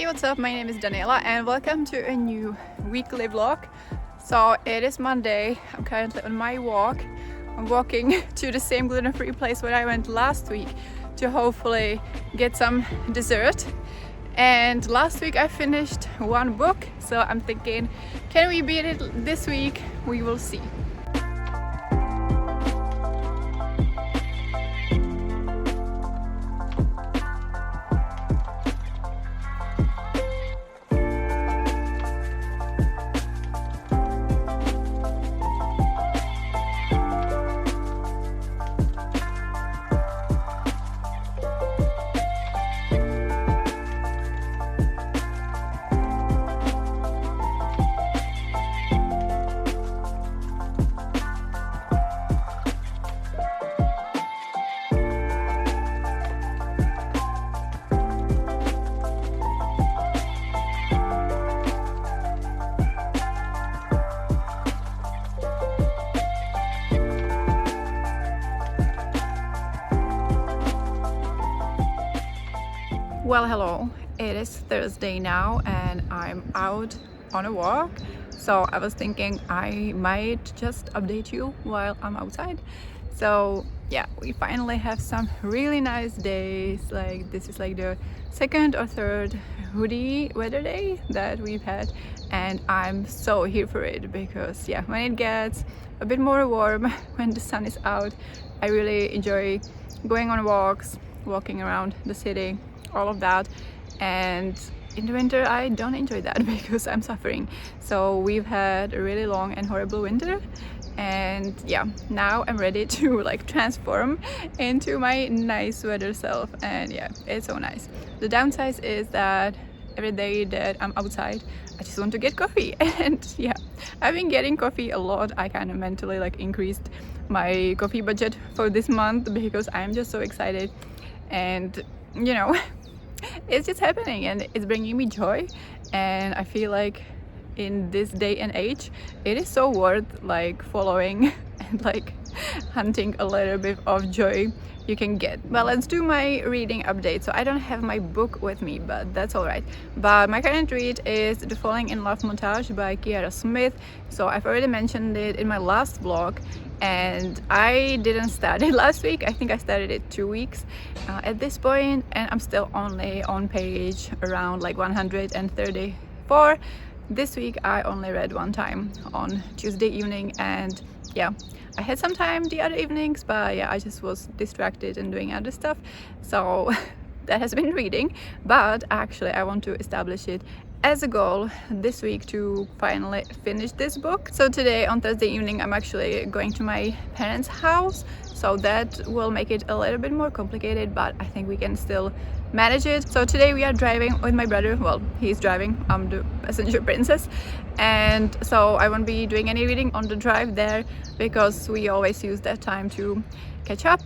what's up? My name is Daniela and welcome to a new weekly vlog. So it is Monday. I'm currently on my walk. I'm walking to the same gluten-free place where I went last week to hopefully get some dessert. And last week I finished one book, so I'm thinking, can we beat it this week? We will see. Well, hello, it is Thursday now and I'm out on a walk, so I was thinking I might just update you while I'm outside. So yeah, we finally have some really nice days. Like this is like the second or third hoodie weather day that we've had, and I'm so here for it because yeah, when it gets a bit more warm, when the sun is out, I really enjoy going on walks, walking around the city, all of that. And in the winter I don't enjoy that because I'm suffering. So we've had a really long and horrible winter, and yeah, now I'm ready to like transform into my nice weather self. And yeah, it's so nice. The downside is that every day that I'm outside I just want to get coffee, and yeah, I've been getting coffee a lot. I kind of mentally like increased my coffee budget for this month because I'm just so excited, and you know, it's just happening and it's bringing me joy. And I feel like in this day and age it is so worth like following and like hunting a little bit of joy you can get. Well, let's do my reading update. So I don't have my book with me, but that's all right. But my current read is The Falling in Love Montage by Ciara Smyth. So I've already mentioned it in my last vlog, and I didn't start it last week. I think I started it 2 weeks at this point, and I'm still only on page around like 134. This week I only read one time on Tuesday evening, and yeah, I had some time the other evenings, but yeah, I just was distracted and doing other stuff, so that has been reading. But actually I want to establish it as a goal this week to finally finish this book. So today on Thursday evening I'm actually going to my parents' house, so that will make it a little bit more complicated, but I think we can still manage it. So today we are driving with my brother. Well, he's driving, I'm the passenger princess, and so I won't be doing any reading on the drive there because we always use that time to catch up.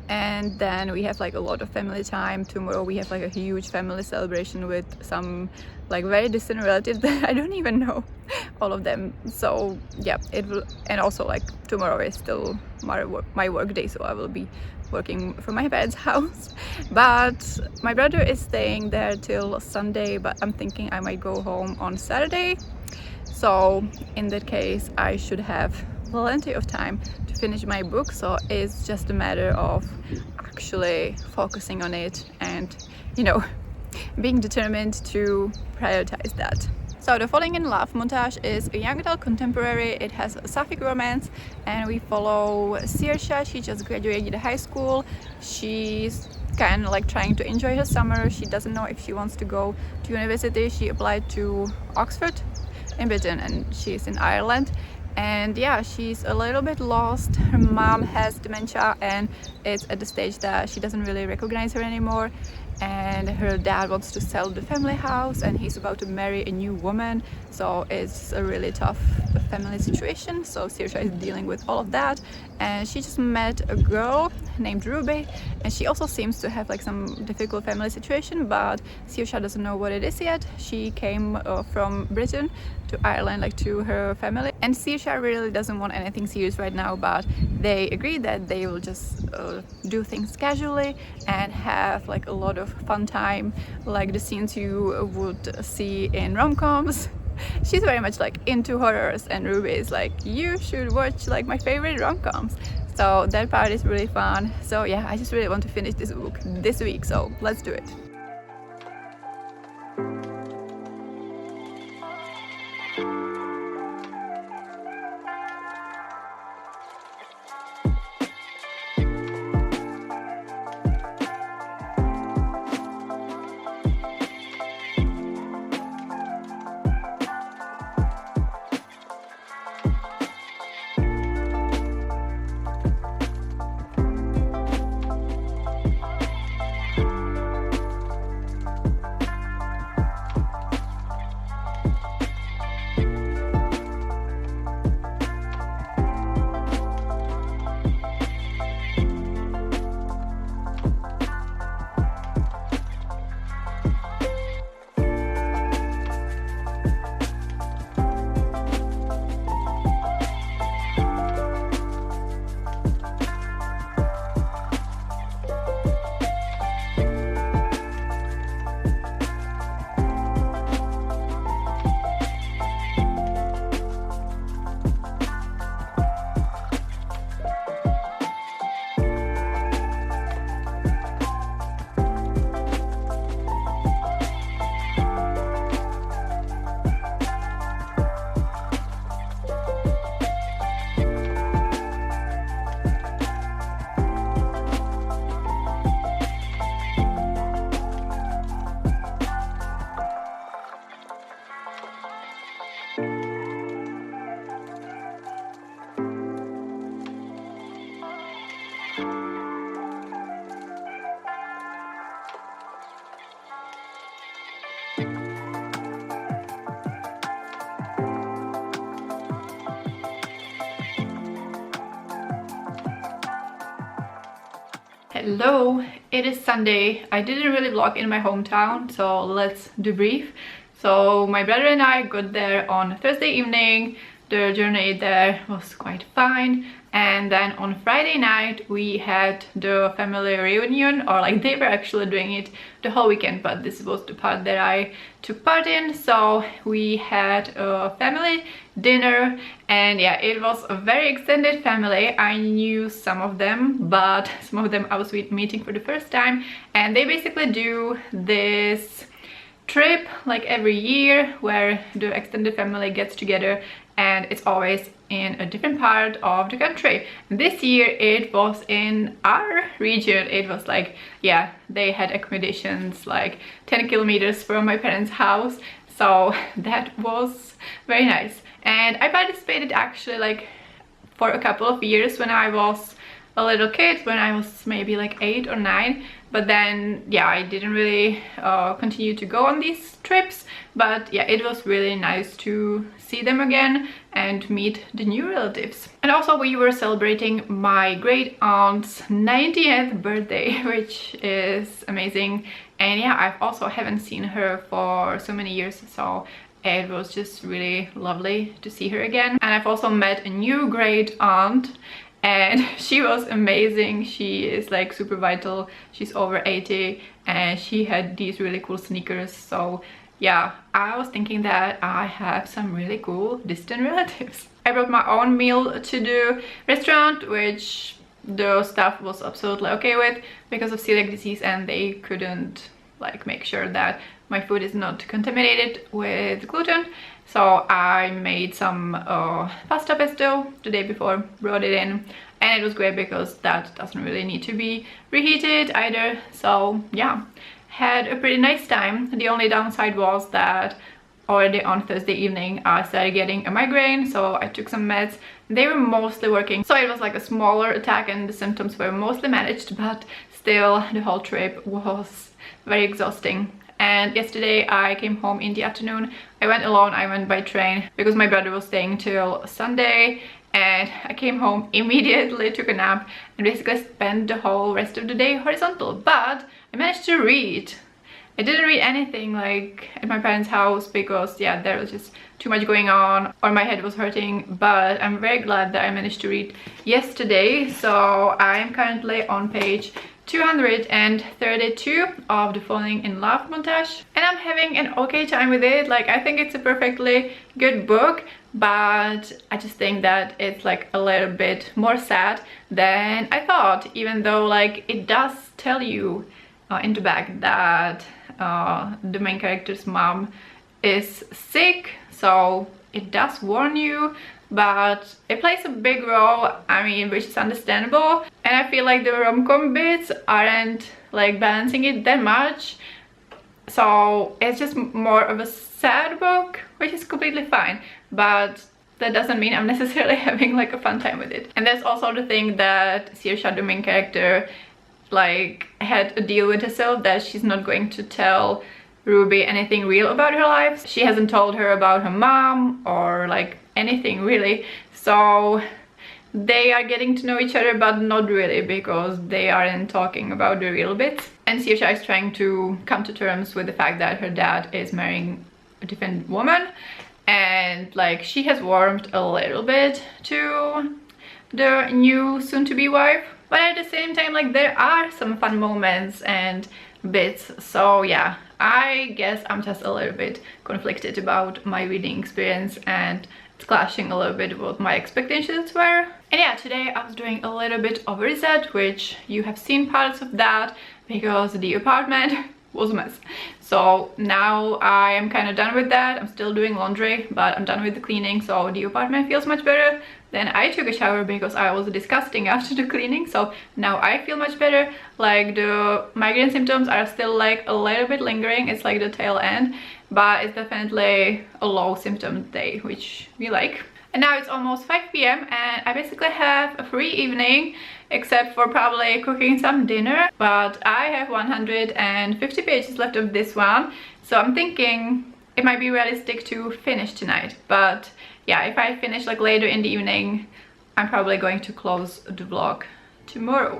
And then we have like a lot of family time. Tomorrow we have like a huge family celebration with some like very distant relatives that I don't even know all of them. So yeah, it will. And also like tomorrow is still my work day, so I will be working from my parents' house. But my brother is staying there till Sunday, but I'm thinking I might go home on Saturday. So in that case I should have plenty of time to finish my book, so it's just a matter of actually focusing on it and, you know, being determined to prioritize that. So The Falling in Love Montage is a young adult contemporary. It has a sapphic romance, and we follow Ciara. She just graduated high school. She's kind of like trying to enjoy her summer. She doesn't know if she wants to go to university. She applied to Oxford in Britain, and she's in Ireland. And yeah, she's a little bit lost. Her mom has dementia, and it's at the stage that she doesn't really recognize her anymore. And her dad wants to sell the family house, and he's about to marry a new woman. So it's a really tough family situation, so Ciara is dealing with all of that, and she just met a girl named Ruby, and she also seems to have like some difficult family situation, but Ciara doesn't know what it is yet. She came from Britain to Ireland, like to her family, and Ciara really doesn't want anything serious right now, but they agreed that they will just do things casually and have like a lot of fun time, like the scenes you would see in rom-coms. She's very much like into horrors, and Ruby is like, you should watch like my favorite rom-coms. So that part is really fun. So yeah, I just really want to finish this book this week, so let's do it. Hello, it is Sunday. I didn't really vlog in my hometown, so let's debrief. So my brother and I got there on Thursday evening. The journey there was quite fine, and then on Friday night we had the family reunion, or like they were actually doing it the whole weekend, but this was the part that I took part in. So we had a family dinner, and yeah, it was a very extended family. I knew some of them, but some of them I was meeting for the first time, and they basically do this trip like every year where the extended family gets together, and it's always in a different part of the country. This year it was in our region. It was like, yeah, they had accommodations like 10 kilometers from my parents' house, so that was very nice. And I participated actually like for a couple of years when I was a little kid, when I was maybe like 8 or 9, but then yeah, I didn't really continue to go on these trips. But yeah, it was really nice to see them again and meet the new relatives. And also we were celebrating my great aunt's 90th birthday, which is amazing. And yeah, I've also haven't seen her for so many years, so it was just really lovely to see her again. And I've also met a new great aunt, and she was amazing. She is like super vital. She's over 80, and she had these really cool sneakers. So yeah, I was thinking that I have some really cool distant relatives. I brought my own meal to the restaurant, which the staff was absolutely okay with because of celiac disease, and they couldn't like make sure that my food is not contaminated with gluten. So I made some pasta pesto the day before, brought it in, and it was great because that doesn't really need to be reheated either. So yeah, had a pretty nice time. The only downside was that already on Thursday evening I started getting a migraine, so I took some meds. They were mostly working, so it was like a smaller attack and the symptoms were mostly managed, but still the whole trip was very exhausting. And yesterday I came home in the afternoon. I went alone, I went by train because my brother was staying till Sunday, and I came home immediately, took a nap, and basically spent the whole rest of the day horizontal. But I managed to read. I didn't read anything like at my parents' house because yeah, there was just too much going on or my head was hurting, but I'm very glad that I managed to read yesterday. So I'm currently on page 232 of the Falling in Love montage, and I'm having an okay time with it. Like, I think it's a perfectly good book, but I just think that it's like a little bit more sad than I thought, even though like it does tell you in the back that the main character's mom is sick, so it does warn you, but it plays a big role, I mean, which is understandable. And I feel like the rom-com bits aren't like balancing it that much, so it's just more of a sad book, which is completely fine, but that doesn't mean I'm necessarily having like a fun time with it. And that's also the thing that Ciara, the main character, like had a deal with herself that she's not going to tell Ruby anything real about her life. She hasn't told her about her mom or like anything really, so they are getting to know each other, but not really, because they aren't talking about the real bits. And Ciara is trying to come to terms with the fact that her dad is marrying a different woman, and like she has warmed a little bit to the new soon-to-be wife, but at the same time like there are some fun moments and bits. So yeah, I guess I'm just a little bit conflicted about my reading experience, and it's clashing a little bit with what my expectations were. And yeah, today I was doing a little bit of a reset, which you have seen parts of that because the apartment was a mess. So now I am kind of done with that. I'm still doing laundry, but I'm done with the cleaning, so the apartment feels much better. Then I took a shower because I was disgusting after the cleaning, so now I feel much better. Like the migraine symptoms are still like a little bit lingering, it's like the tail end, but it's definitely a low symptom day, which we like. And now it's almost 5 p.m. and I basically have a free evening, except for probably cooking some dinner. But I have 150 pages left of this one, so I'm thinking it might be realistic to finish tonight. But yeah, if I finish like later in the evening, I'm probably going to close the vlog tomorrow.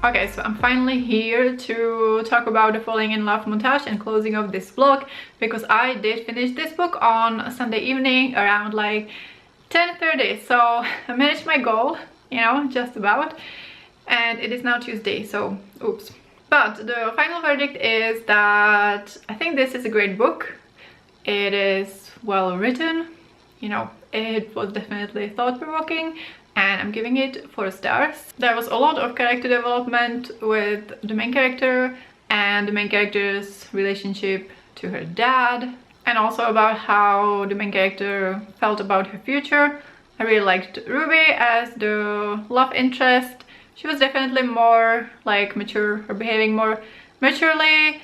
Okay, so I'm finally here to talk about the Falling in Love montage and closing of this vlog, because I did finish this book on Sunday evening around like 10:30. So I managed my goal, you know, just about. And it is now Tuesday, so oops. But the final verdict is that I think this is a great book. It is well written, you know, it was definitely thought-provoking, and I'm giving it 4 stars. There was a lot of character development with the main character and the main character's relationship to her dad, and also about how the main character felt about her future. I really liked Ruby as the love interest. She was definitely more like mature, or behaving more maturely,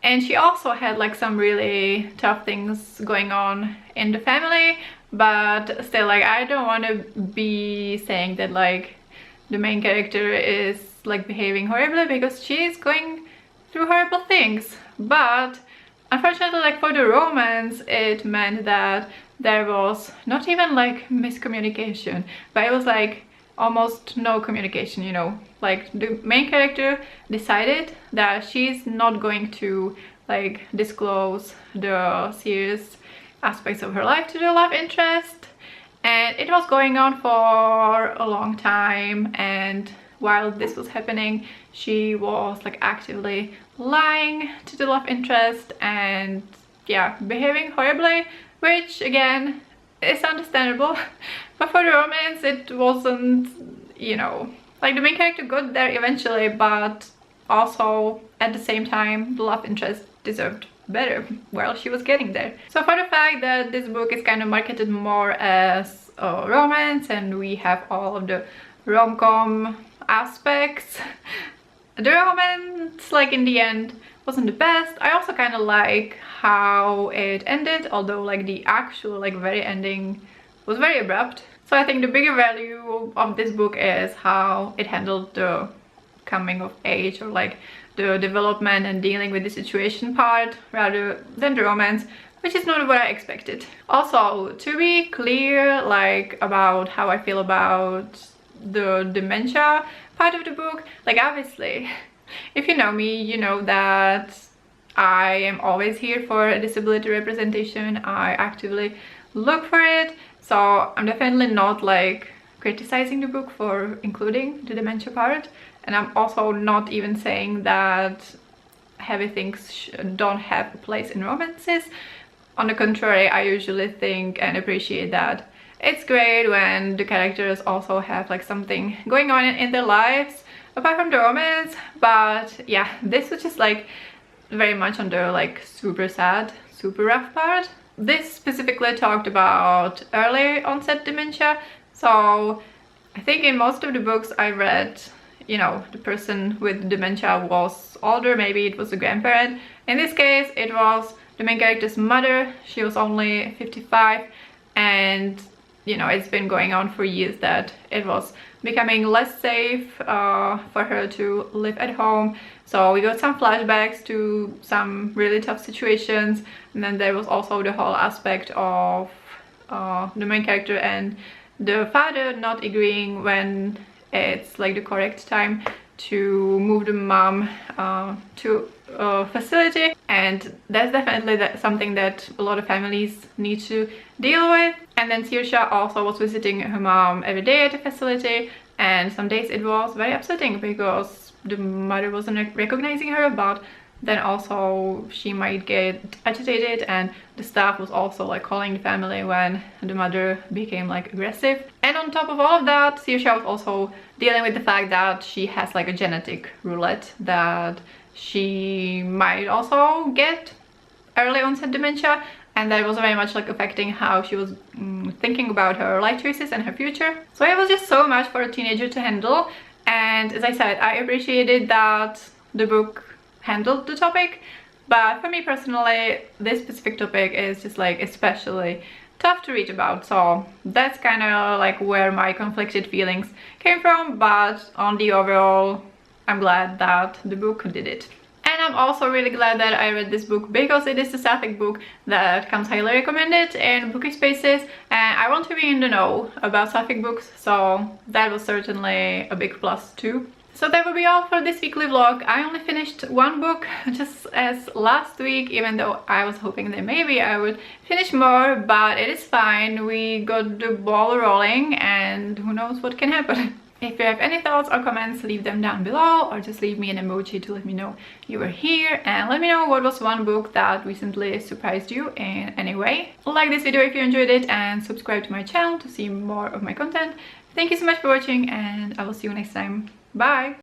and she also had like some really tough things going on in the family. But still, like, I don't want to be saying that like the main character is like behaving horribly, because she's going through horrible things. But unfortunately, like for the romance, it meant that there was not even like miscommunication, but it was like almost no communication, you know. Like the main character decided that she's not going to like disclose the serious aspects of her life to the love interest, and it was going on for a long time, and while this was happening she was like actively lying to the love interest and yeah, behaving horribly, which again is understandable. But for the romance it wasn't, you know, like the main character got there eventually, but also at the same time the love interest deserved better while she was getting there. So for the fact that this book is kind of marketed more as a romance and we have all of the rom-com aspects, the romance, like in the end, wasn't the best. I also kind of like how it ended, although like the actual like very ending was very abrupt. So I think the bigger value of this book is how it handled the coming of age, or like the development and dealing with the situation part, rather than the romance, which is not what I expected. Also, to be clear like about how I feel about the dementia part of the book, like obviously if you know me, you know that I am always here for disability representation. I actively look for it, so I'm definitely not like criticizing the book for including the dementia part, and I'm also not even saying that heavy things don't have a place in romances. On the contrary, I usually think and appreciate that it's great when the characters also have like something going on in their lives apart from the romance. But yeah, this was just like very much on the like super sad, super rough part. This specifically talked about early onset dementia, so I think in most of the books I read, you know, the person with dementia was older, maybe it was a grandparent. In this case it was the main character's mother. She was only 55, and you know, it's been going on for years that it was becoming less safe for her to live at home. So we got some flashbacks to some really tough situations, and then there was also the whole aspect of the main character and the father not agreeing when it's like the correct time to move the mom to a facility, and that's definitely something that a lot of families need to deal with. And then Ciara also was visiting her mom every day at the facility, and some days it was very upsetting because the mother wasn't recognizing her, but then also she might get agitated, and the staff was also like calling the family when the mother became like aggressive. And on top of all of that, Ciara was also dealing with the fact that she has like a genetic roulette, that she might also get early onset dementia, and that was very much like affecting how she was thinking about her life choices and her future. So it was just so much for a teenager to handle, and as I said, I appreciated that the book handled the topic, but for me personally this specific topic is just like especially tough to read about, so that's kind of like where my conflicted feelings came from. But on the overall, I'm glad that the book did it. And I'm also really glad that I read this book because it is a sapphic book that comes highly recommended in bookish spaces, and I want to be in the know about sapphic books, so that was certainly a big plus too. So that will be all for this weekly vlog. I only finished one book just as last week, even though I was hoping that maybe I would finish more, but it is fine. We got the ball rolling and who knows what can happen. If you have any thoughts or comments, leave them down below, or just leave me an emoji to let me know you were here, and let me know what was one book that recently surprised you in any way. Like this video if you enjoyed it, and subscribe to my channel to see more of my content. Thank you so much for watching, and I will see you next time. Bye!